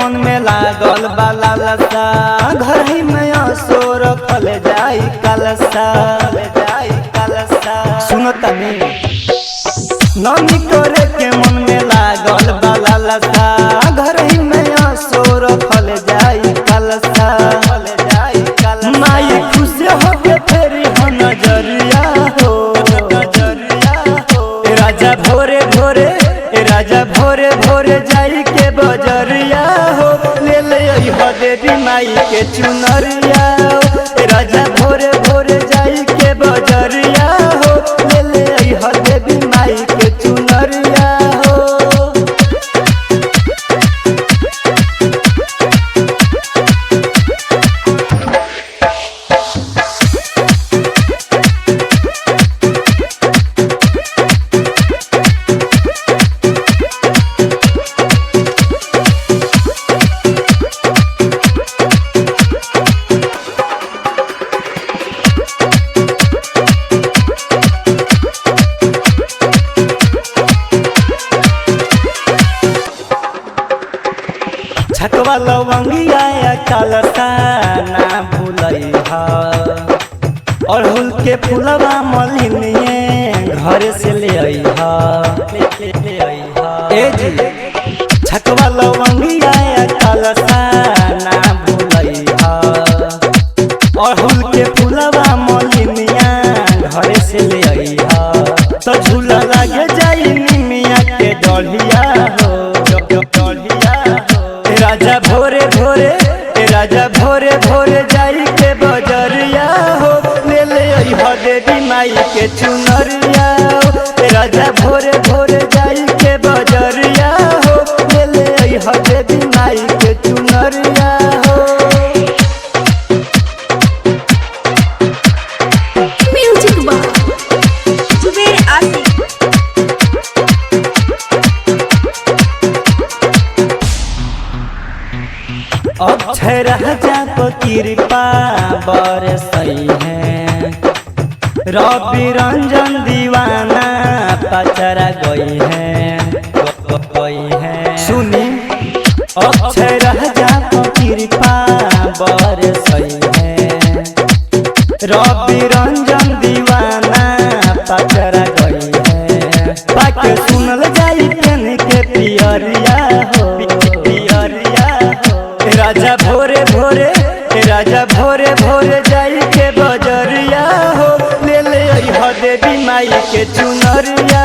मन में लागल बाला लसा घर ही में असोर फल जाई कलसा सुनो तनी नमी करे के मन में लागल बाला लसा घर ही में असोर फल जाई कलसा माई खुश हो के फेरी हो नजरिया हो राजा भोरे भोरे राजा भोरे भोरे जाई के बजरिया हो ले हो देवी माई के चुनरिया राजा भोरे भोरे जाई के बजरिया हो ले हो देवी माई के चुनरिया हो। छकवा लवंगिया कलसा ना भूलैहा अड़हुल के फूलवा मलिनिए घर से ले अइहा ए जी छकवा लवंगिया कलसा ना भूलैहा अड़हुल के फूलवा मलिनिया घर से ले अइहा तो झूला लागे जाई निमिया के डढ़िया हो राजा भोरे भोरे राजा भोरे भोरे जाई के बजरिया हो ले हो देवी माई के चुनरिया राजा भोरे भोरे जाई के बजरिया हो ले हो देवी माई के चुनरिया हो। म्यूजिक बा जुबेर आसिफ अक्षय राजा को कृपा बरसई है रवि रंजन दीवाना पचरा गई है सुनी अक्षय राजा को कृपा बरसई है रवि रंजन दीवाना पचरा गई है पाके सुनल जाई पेन के पियरिया हो राजा भोरे भोरे राजा भोरे भोरे जाई के बजरिया हो ले हो देवी माई के चुनरिया